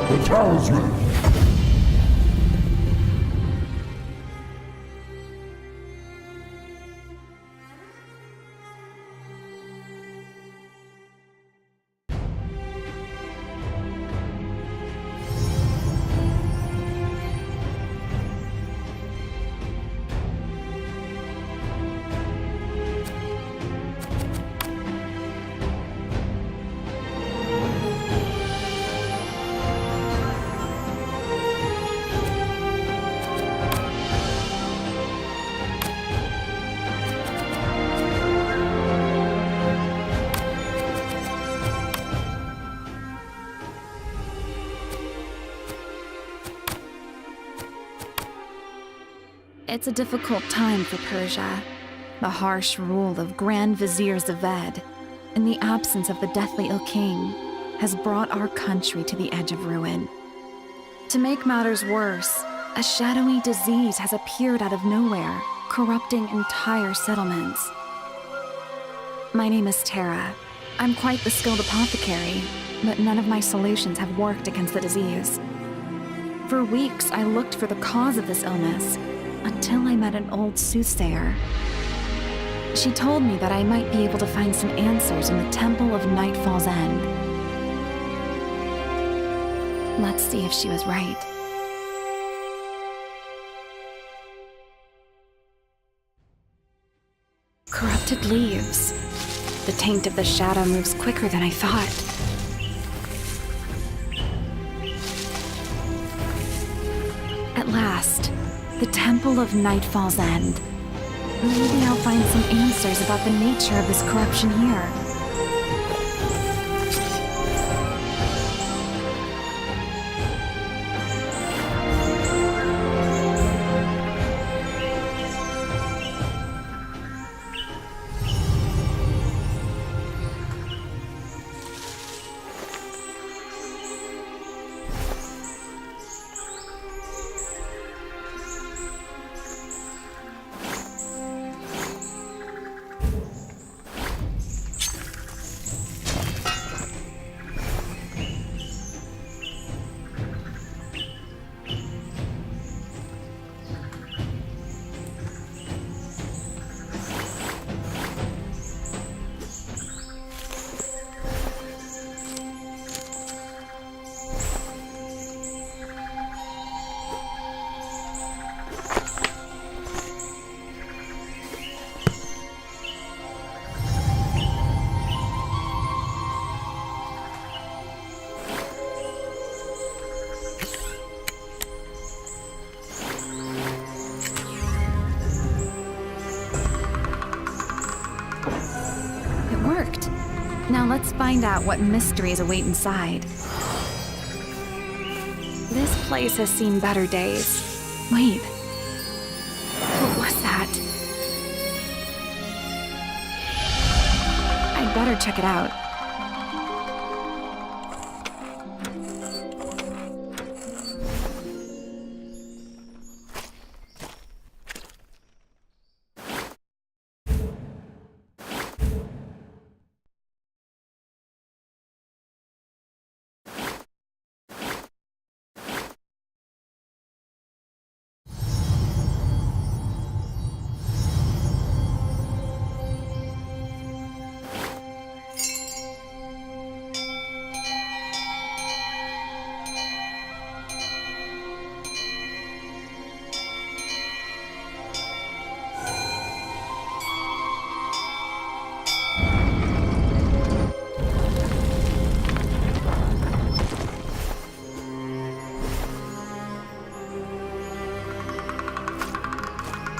The talisman! It's a difficult time for Persia. The harsh rule of Grand Vizier Zaved, in the absence of the deathly ill king, has brought our country to the edge of ruin. To make matters worse, a shadowy disease has appeared out of nowhere, corrupting entire settlements. My name is Tara. I'm quite the skilled apothecary, but none of my solutions have worked against the disease. For weeks, I looked for the cause of this illness, until I met an old soothsayer. She told me that I might be able to find some answers in the Temple of Nightfall's End. Let's see if she was right. Corrupted leaves. The taint of the shadow moves quicker than I thought. At last, the Temple of Nightfall's End. Maybe I'll find some answers about the nature of this corruption here. Now let's find out what mysteries await inside. This place has seen better days. Wait. What was that? I'd better check it out.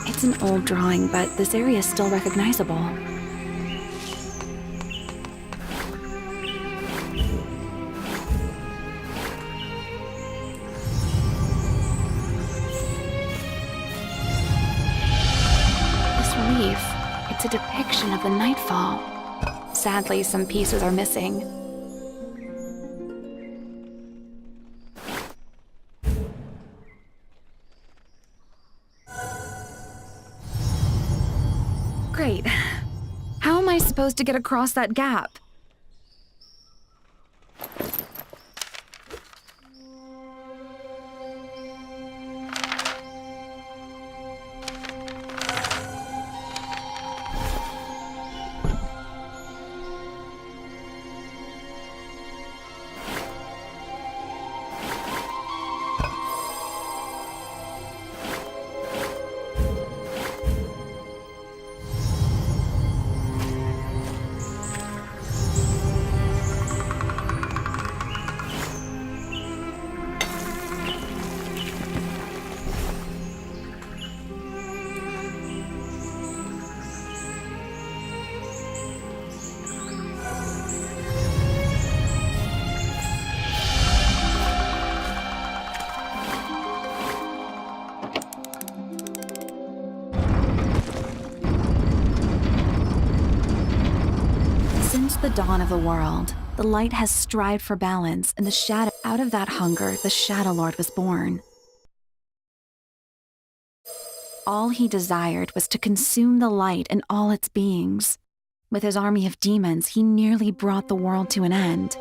It's an old drawing, but this area is still recognizable. This relief, it's a depiction of the nightfall. Sadly, some pieces are missing. Great. How am I supposed to get across that gap? dawn of the world, the light has strived for balance, and the shadow. Out of that hunger, the Shadow Lord was born. All he desired was to consume the light and all its beings. With his army of demons, he nearly brought the world to an end.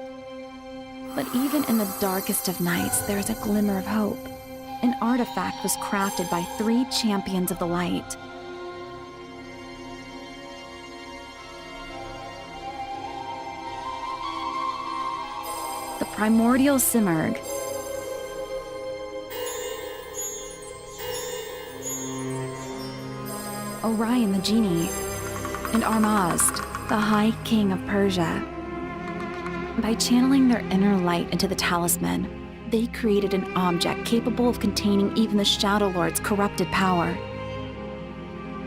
But even in the darkest of nights, there is a glimmer of hope. An artifact was crafted by 3 champions of the light. The primordial Simurgh, Orion the Genie, and Armazd, the High King of Persia. By channeling their inner light into the talisman, they created an object capable of containing even the Shadow Lord's corrupted power.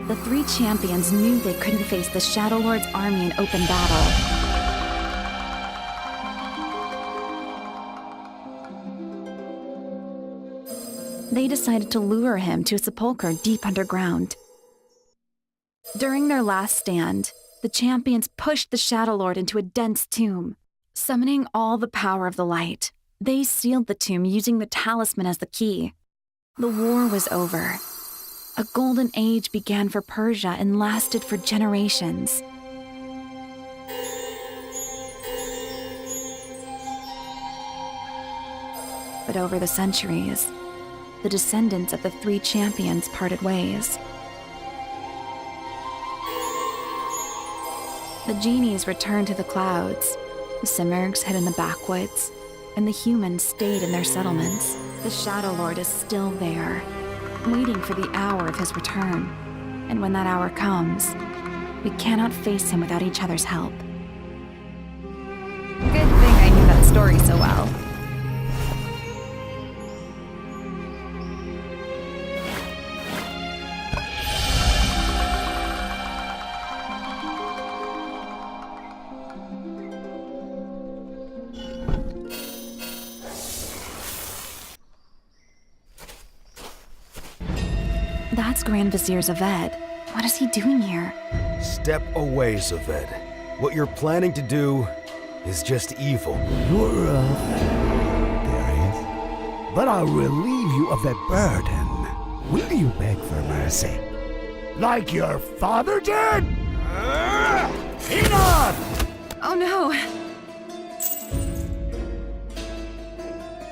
The 3 champions knew they couldn't face the Shadow Lord's army in open battle. They decided to lure him to a sepulchre deep underground. During their last stand, the champions pushed the Shadow Lord into a dense tomb. Summoning all the power of the light, they sealed the tomb using the talisman as the key. The war was over. A golden age began for Persia and lasted for generations. But over the centuries, the descendants of the 3 champions parted ways. The genies returned to the clouds, the Simurghs hid in the backwoods, and the humans stayed in their settlements. The Shadow Lord is still there, waiting for the hour of his return. And when that hour comes, we cannot face him without each other's help. Good thing I knew that story so well. That's Grand Vizier Zaved. What is he doing here? Step away, Zaved. What you're planning to do is just evil. You're rough, Darius. But I'll relieve you of that burden. Will you beg for mercy? Like your father did? Enough! Oh no!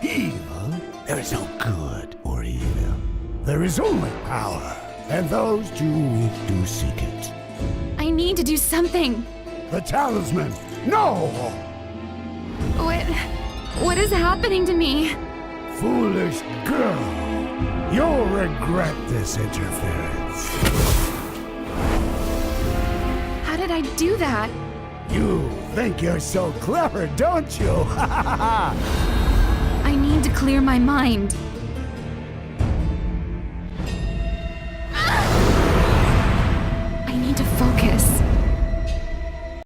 Evil? There is no good or evil. There is only power, and those too weak do seek it. I need to do something! The talisman! No! What is happening to me? Foolish girl! You'll regret this interference. How did I do that? You think you're so clever, don't you? I need to clear my mind.